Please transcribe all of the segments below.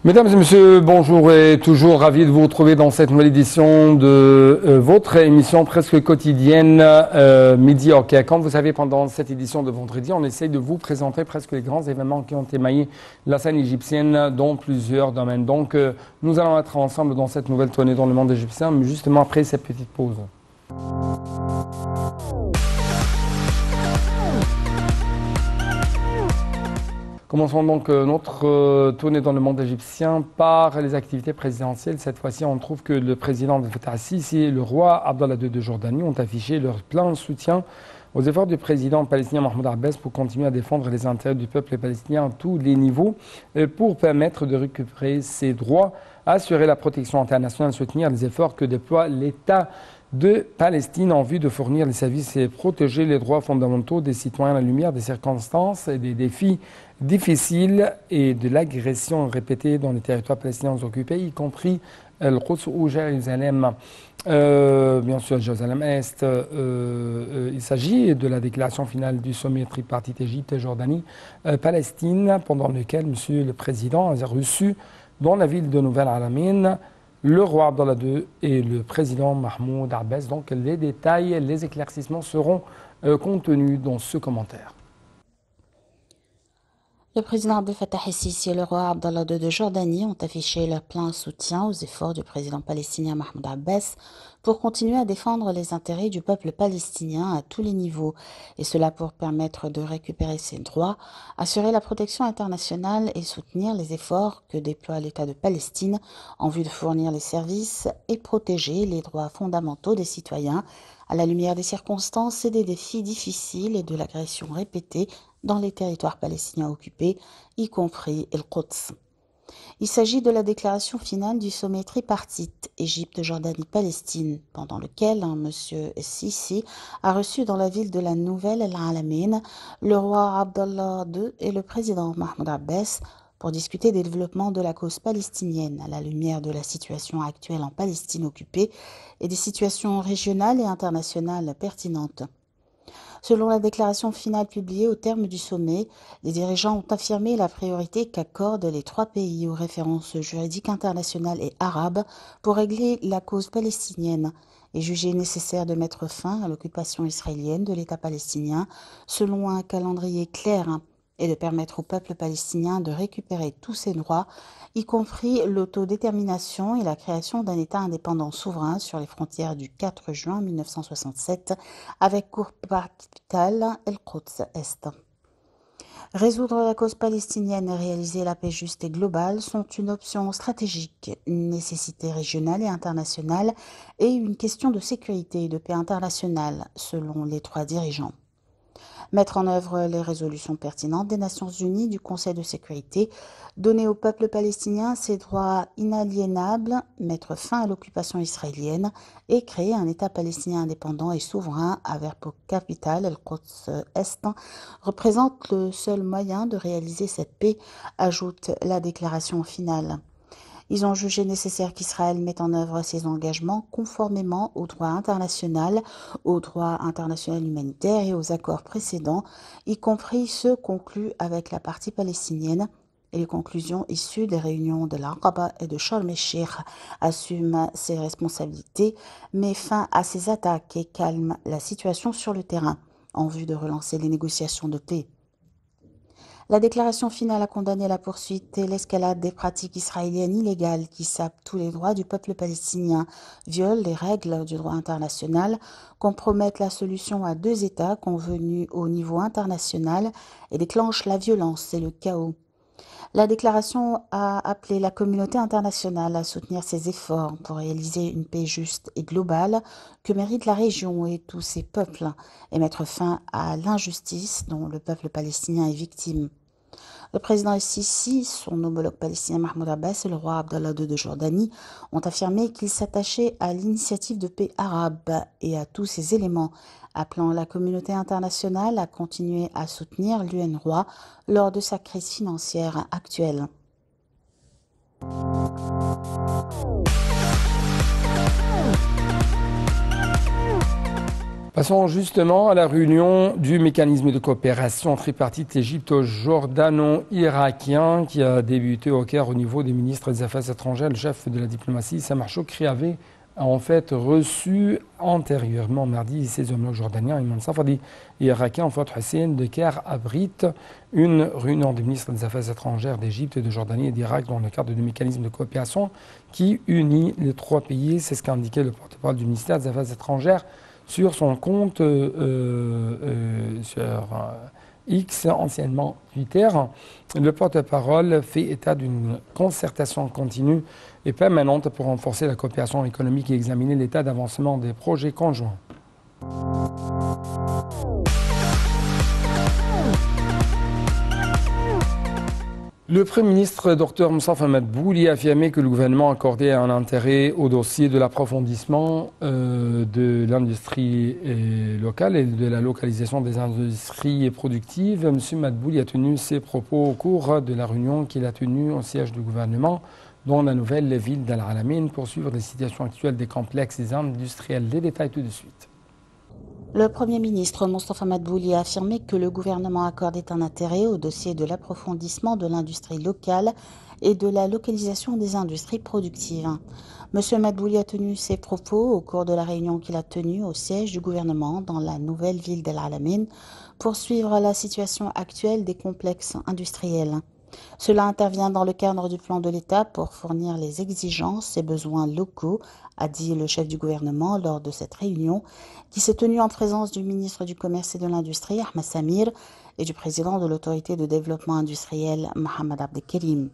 Mesdames et messieurs, bonjour et toujours ravi de vous retrouver dans cette nouvelle édition de votre émission presque quotidienne Midi Hockey. Comme vous savez, pendant cette édition de vendredi, on essaye de vous présenter presque les grands événements qui ont émaillé la scène égyptienne dans plusieurs domaines. Donc, nous allons être ensemble dans cette nouvelle tournée dans le monde égyptien, mais justement après cette petite pause. Commençons donc notre tournée dans le monde égyptien par les activités présidentielles. Cette fois-ci, on trouve que le président Abdel Fattah el-Sisi et le roi Abdallah II de Jordanie ont affiché leur plein soutien aux efforts du président palestinien Mahmoud Abbas pour continuer à défendre les intérêts du peuple palestinien à tous les niveaux pour permettre de récupérer ses droits, assurer la protection internationale, soutenir les efforts que déploie l'État de Palestine en vue de fournir les services et protéger les droits fondamentaux des citoyens à la lumière des circonstances et des défis difficiles et de l'agression répétée dans les territoires palestiniens occupés, y compris le Quds ou Jérusalem. Bien sûr, Jérusalem-Est. Il s'agit de la déclaration finale du sommet tripartite Égypte-Jordanie-Palestine, pendant lequel Monsieur le Président a reçu dans la ville de Nouvelle-Alamine le roi Abdallah II et le président Mahmoud Abbas. Donc les détails, les éclaircissements seront contenus dans ce commentaire. Le président Abdel Fattah el-Sisi et le roi Abdallah II de Jordanie ont affiché leur plein soutien aux efforts du président palestinien Mahmoud Abbas pour continuer à défendre les intérêts du peuple palestinien à tous les niveaux, et cela pour permettre de récupérer ses droits, assurer la protection internationale et soutenir les efforts que déploie l'État de Palestine en vue de fournir les services et protéger les droits fondamentaux des citoyens à la lumière des circonstances et des défis difficiles et de l'agression répétée dans les territoires palestiniens occupés, y compris El Quds. Il s'agit de la déclaration finale du sommet tripartite Égypte-Jordanie-Palestine, pendant lequel M. Sisi a reçu dans la ville de la Nouvelle-Alamine le roi Abdallah II et le président Mahmoud Abbas pour discuter des développements de la cause palestinienne à la lumière de la situation actuelle en Palestine occupée et des situations régionales et internationales pertinentes. Selon la déclaration finale publiée au terme du sommet, les dirigeants ont affirmé la priorité qu'accordent les trois pays aux références juridiques internationales et arabes pour régler la cause palestinienne et jugé nécessaire de mettre fin à l'occupation israélienne de l'État palestinien selon un calendrier clair et de permettre au peuple palestinien de récupérer tous ses droits, y compris l'autodétermination et la création d'un État indépendant souverain sur les frontières du 4 juin 1967, avec pour capitale El Quds Est. Résoudre la cause palestinienne et réaliser la paix juste et globale sont une option stratégique, une nécessité régionale et internationale et une question de sécurité et de paix internationale, selon les trois dirigeants. Mettre en œuvre les résolutions pertinentes des Nations Unies du Conseil de sécurité, donner au peuple palestinien ses droits inaliénables, mettre fin à l'occupation israélienne et créer un État palestinien indépendant et souverain avec pour capitale El Quds Est représente le seul moyen de réaliser cette paix, ajoute la déclaration finale. Ils ont jugé nécessaire qu'Israël mette en œuvre ses engagements conformément au droit international humanitaire et aux accords précédents, y compris ceux conclus avec la partie palestinienne, et les conclusions issues des réunions de l'Aqaba et de Sharm el-Sheikh assument ses responsabilités, met fin à ces attaques et calme la situation sur le terrain en vue de relancer les négociations de paix. La déclaration finale a condamné la poursuite et l'escalade des pratiques israéliennes illégales qui sapent tous les droits du peuple palestinien, violent les règles du droit international, compromettent la solution à deux États convenue au niveau international et déclenchent la violence et le chaos. La déclaration a appelé la communauté internationale à soutenir ses efforts pour réaliser une paix juste et globale que mérite la région et tous ses peuples et mettre fin à l'injustice dont le peuple palestinien est victime. Le président el-Sisi, son homologue palestinien Mahmoud Abbas et le roi Abdallah II de Jordanie ont affirmé qu'ils s'attachaient à l'initiative de paix arabe et à tous ses éléments, appelant la communauté internationale à continuer à soutenir l'UNRWA lors de sa crise financière actuelle. Passons justement à la réunion du mécanisme de coopération tripartite égypto-jordano-irakien qui a débuté au Caire au niveau des ministres des Affaires étrangères. Le chef de la diplomatie, Samar Choukri, avait en fait reçu antérieurement mardi ses homologues jordaniens, Imam Safadi et irakien Fouad Hussein. Le Caire abrite une réunion des ministres des Affaires étrangères d'Égypte, de Jordanie et d'Irak dans le cadre du mécanisme de coopération qui unit les trois pays. C'est ce qu'a indiqué le porte-parole du ministère des Affaires étrangères sur son compte sur X, anciennement Twitter. Le porte-parole fait état d'une concertation continue et permanente pour renforcer la coopération économique et examiner l'état d'avancement des projets conjoints. Le Premier ministre Dr Moustapha Madbouli a affirmé que le gouvernement accordait un intérêt au dossier de l'approfondissement de l'industrie locale et de la localisation des industries productives. M. Madbouli a tenu ses propos au cours de la réunion qu'il a tenue au siège du gouvernement dans la nouvelle ville d'Al Alamein pour suivre les situations actuelles des complexes industriels. Les détails tout de suite. Le Premier ministre Moustapha Madbouli a affirmé que le gouvernement accordait un intérêt au dossier de l'approfondissement de l'industrie locale et de la localisation des industries productives. M. Madbouli a tenu ses propos au cours de la réunion qu'il a tenue au siège du gouvernement dans la nouvelle ville d'Al Alamein pour suivre la situation actuelle des complexes industriels. Cela intervient dans le cadre du plan de l'État pour fournir les exigences et besoins locaux, a dit le chef du gouvernement lors de cette réunion qui s'est tenue en présence du ministre du Commerce et de l'Industrie, Ahmed Samir, et du président de l'autorité de développement industriel, Mohamed Abdelkerim.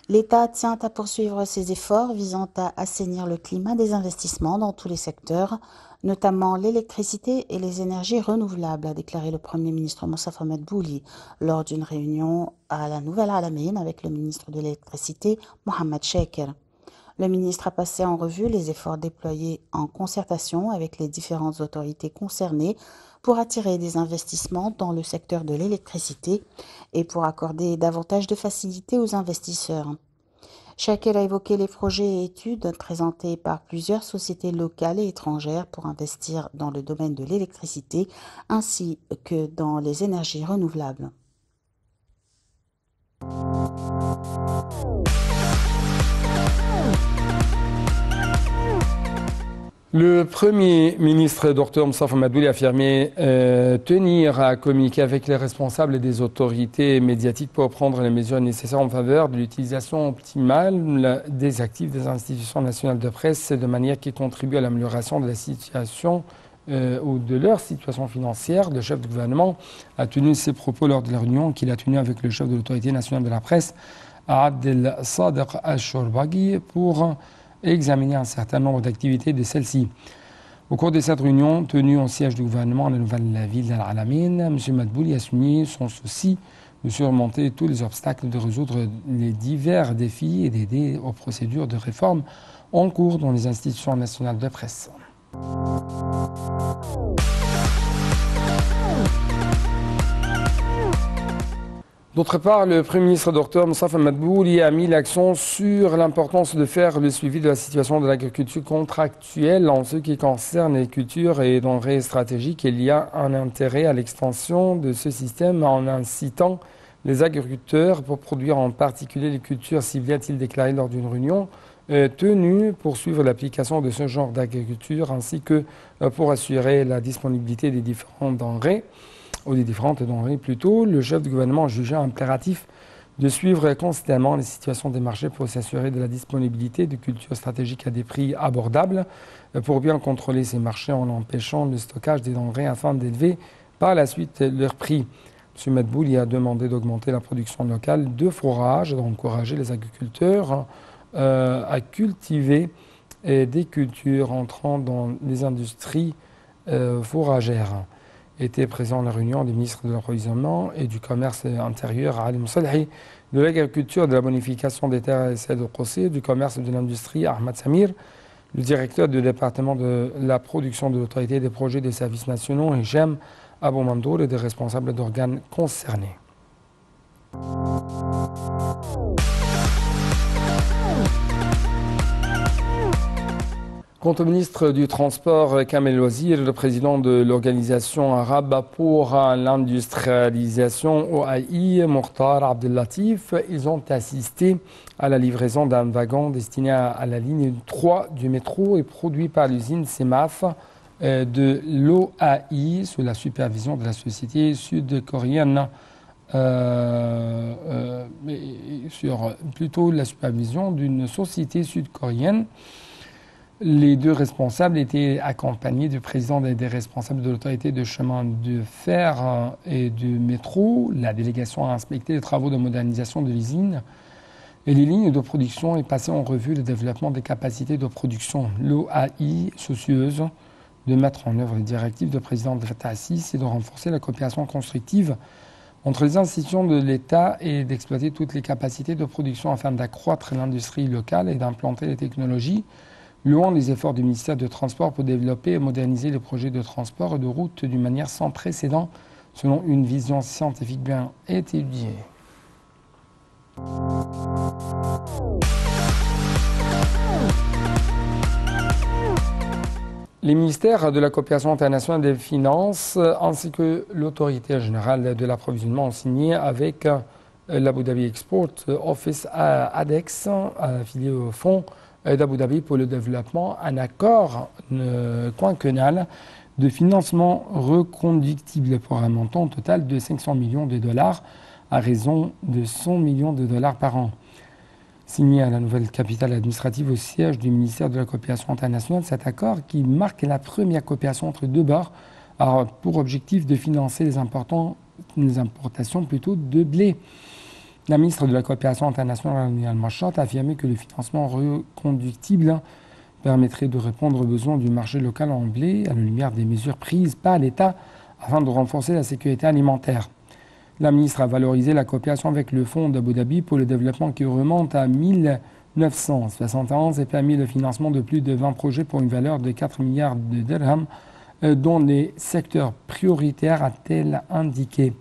L'État tient à poursuivre ses efforts visant à assainir le climat des investissements dans tous les secteurs, notamment l'électricité et les énergies renouvelables, a déclaré le Premier ministre Moustapha Madbouli lors d'une réunion à la Nouvelle Alamein avec le ministre de l'Électricité, Mohamed Sheker. Le ministre a passé en revue les efforts déployés en concertation avec les différentes autorités concernées pour attirer des investissements dans le secteur de l'électricité et pour accorder davantage de facilités aux investisseurs. Sheker a évoqué les projets et études présentés par plusieurs sociétés locales et étrangères pour investir dans le domaine de l'électricité ainsi que dans les énergies renouvelables. Le Premier ministre Dr Moustapha Madbouli a affirmé tenir à communiquer avec les responsables des autorités médiatiques pour prendre les mesures nécessaires en faveur de l'utilisation optimale des actifs des institutions nationales de presse de manière qui contribue à l'amélioration de la situation ou de leur situation financière. Le chef du gouvernement a tenu ses propos lors de la réunion qu'il a tenue avec le chef de l'autorité nationale de la presse, Abdel Sadiq Al-Shourbaghi, pour examiner un certain nombre d'activités de celle-ci. Au cours de cette réunion tenue au siège du gouvernement à la nouvelle ville d'Al Alamein, M. Madbouli a souligné son souci de surmonter tous les obstacles, de résoudre les divers défis et d'aider aux procédures de réforme en cours dans les institutions nationales de presse. D'autre part, le Premier ministre Dr Moustapha Madbouli a mis l'accent sur l'importance de faire le suivi de la situation de l'agriculture contractuelle en ce qui concerne les cultures et denrées stratégiques. Il y a un intérêt à l'extension de ce système en incitant les agriculteurs pour produire en particulier les cultures ciblées, a-t-il déclaré lors d'une réunion tenue pour suivre l'application de ce genre d'agriculture ainsi que pour assurer la disponibilité des différentes denrées. Ou des différentes denrées plutôt, le chef du gouvernement jugeait impératif de suivre constamment les situations des marchés pour s'assurer de la disponibilité de cultures stratégiques à des prix abordables pour bien contrôler ces marchés en empêchant le stockage des denrées afin d'élever par la suite leur prix. M. Madbouli a demandé d'augmenter la production locale de fourrage, d'encourager les agriculteurs à cultiver des cultures entrant dans les industries fourragères. Était présent à la réunion des ministres de l'approvisionnement et du commerce intérieur, Ali Moussalhi, de l'agriculture, de la bonification des terres et Saïd Al-Qossi, du commerce et de l'industrie, Ahmed Samir, le directeur du département de la production de l'autorité des projets des services nationaux, Hicham Abou Mandour, et des responsables d'organes concernés. Quant au ministre du Transport, Kamel Wazir, le président de l'Organisation arabe pour l'industrialisation OAI, Mokhtar Abdellatif, ils ont assisté à la livraison d'un wagon destiné à la ligne 3 du métro et produit par l'usine CEMAF de l'OAI sous la supervision de la société sud-coréenne. Sur plutôt la supervision d'une société sud-coréenne. Les deux responsables étaient accompagnés du président et des responsables de l'autorité de chemin de fer et du métro. La délégation a inspecté les travaux de modernisation de l'usine et les lignes de production et passé en revue le développement des capacités de production. L'OAI, soucieuse de mettre en œuvre les directives du président Abdel Fattah al-Sisi et de renforcer la coopération constructive entre les institutions de l'État et d'exploiter toutes les capacités de production afin d'accroître l'industrie locale et d'implanter les technologies, louant les efforts du ministère des Transports pour développer et moderniser les projets de transport et de route d'une manière sans précédent, selon une vision scientifique bien étudiée. Les ministères de la coopération internationale des finances ainsi que l'autorité générale de l'approvisionnement ont signé avec l'Abu Dhabi Export Office ADEX, affilié au fonds d'Abu Dhabi pour le développement, un accord quinquennal de financement reconductible pour un montant total de 500 millions de dollars à raison de 100 millions de dollars par an. Signé à la nouvelle capitale administrative au siège du ministère de la coopération internationale, cet accord qui marque la première coopération entre deux bords a pour objectif de financer les importations de blé. La ministre de la coopération internationale, Al-Mashat, a affirmé que le financement reconductible permettrait de répondre aux besoins du marché local en blé à la lumière des mesures prises par l'État afin de renforcer la sécurité alimentaire. La ministre a valorisé la coopération avec le fonds d'Abu Dhabi pour le développement qui remonte à 1971 et permis le financement de plus de 20 projets pour une valeur de 4 milliards de dirhams, dont les secteurs prioritaires a-t-elle indiqué.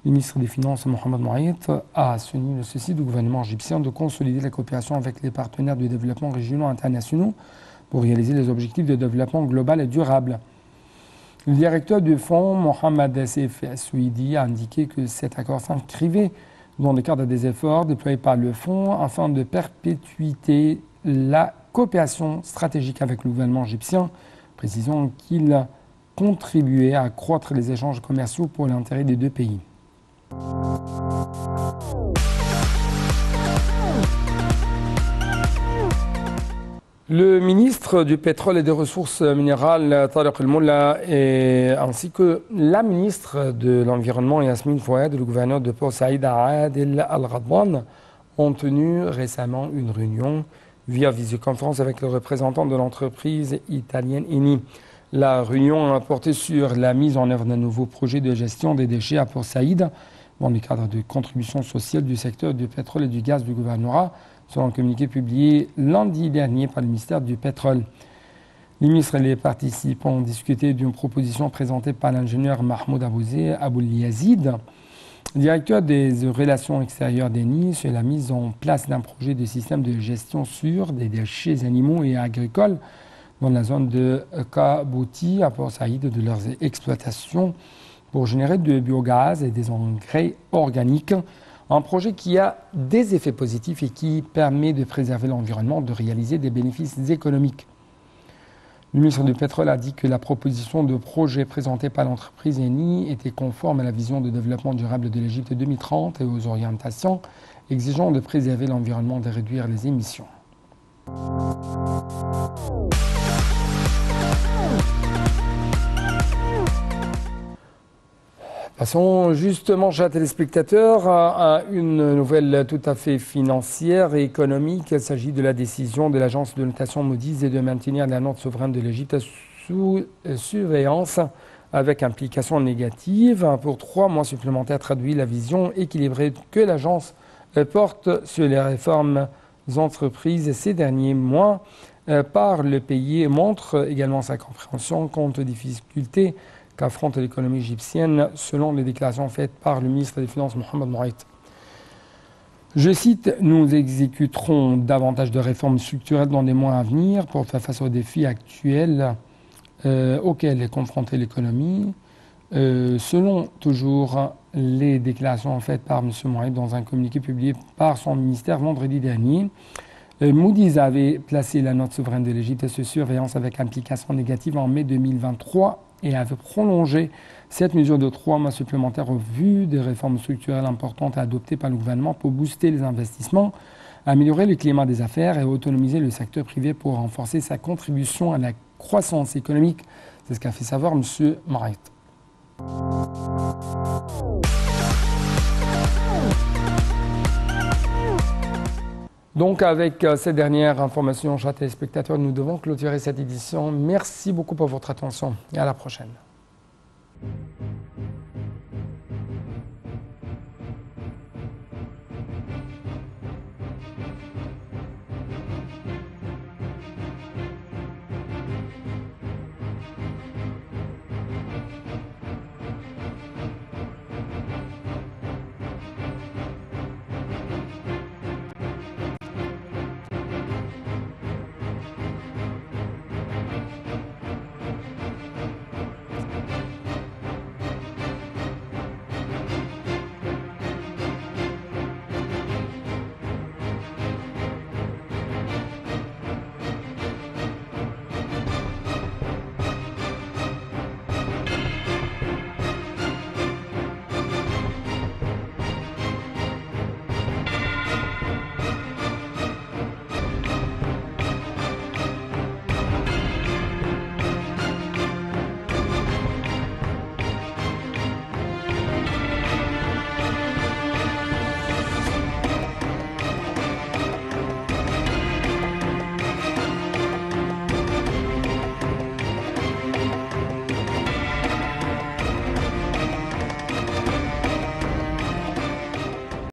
Le ministre des Finances, Mohamed Moayed, a souligné le souci du gouvernement égyptien de consolider la coopération avec les partenaires de développement régionaux et internationaux pour réaliser les objectifs de développement global et durable. Le directeur du fonds, Mohamed Sef Souidi, a indiqué que cet accord s'inscrivait dans le cadre des efforts déployés par le fonds afin de perpétuer la coopération stratégique avec le gouvernement égyptien, précisant qu'il contribuait à accroître les échanges commerciaux pour l'intérêt des deux pays. Le ministre du Pétrole et des Ressources minérales, Tariq El-Molla, ainsi que la ministre de l'Environnement, Yasmine Fouad, et le gouverneur de Port Saïd, Adel Al-Ghadban, ont tenu récemment une réunion via visioconférence avec le représentant de l'entreprise italienne Eni. La réunion a porté sur la mise en œuvre d'un nouveau projet de gestion des déchets à Port Saïd dans le cadre de contributions sociales du secteur du pétrole et du gaz du gouvernorat, selon un communiqué publié lundi dernier par le ministère du Pétrole. Les ministres et les participants ont discuté d'une proposition présentée par l'ingénieur Mahmoud Aboul-Yazid, directeur des relations extérieures d'Eni, sur la mise en place d'un projet de système de gestion sûr des déchets animaux et agricoles dans la zone de Kabouti, à Port Saïd, de leurs exploitations pour générer du biogaz et des engrais organiques. Un projet qui a des effets positifs et qui permet de préserver l'environnement, de réaliser des bénéfices économiques. Le ministre du Pétrole a dit que la proposition de projet présentée par l'entreprise Eni était conforme à la vision de développement durable de l'Égypte 2030 et aux orientations exigeant de préserver l'environnement et de réduire les émissions. Passons justement, chers téléspectateurs, à une nouvelle tout à fait financière et économique. Il s'agit de la décision de l'agence de notation Moody's de maintenir la note souveraine de l'Égypte sous surveillance avec implication négative. Pour 3 mois supplémentaires traduit la vision équilibrée que l'agence porte sur les réformes entreprises ces derniers mois par le pays et montre également sa compréhension quant aux difficultés qu'affronte l'économie égyptienne, selon les déclarations faites par le ministre des Finances, Mohamed Moayed. Je cite, « Nous exécuterons davantage de réformes structurelles dans les mois à venir pour faire face aux défis actuels auxquels est confrontée l'économie. » Selon toujours les déclarations faites par M. Mohamed dans un communiqué publié par son ministère vendredi dernier, Moody's avait placé la note souveraine de l'Égypte sous surveillance avec implication négative en mai 2023 et avait prolongé cette mesure de 3 mois supplémentaires au vu des réformes structurelles importantes adoptées par le gouvernement pour booster les investissements, améliorer le climat des affaires et autonomiser le secteur privé pour renforcer sa contribution à la croissance économique. C'est ce qu'a fait savoir M. Mohamed. Donc avec ces dernières informations, chers téléspectateurs, nous devons clôturer cette édition. Merci beaucoup pour votre attention et à la prochaine.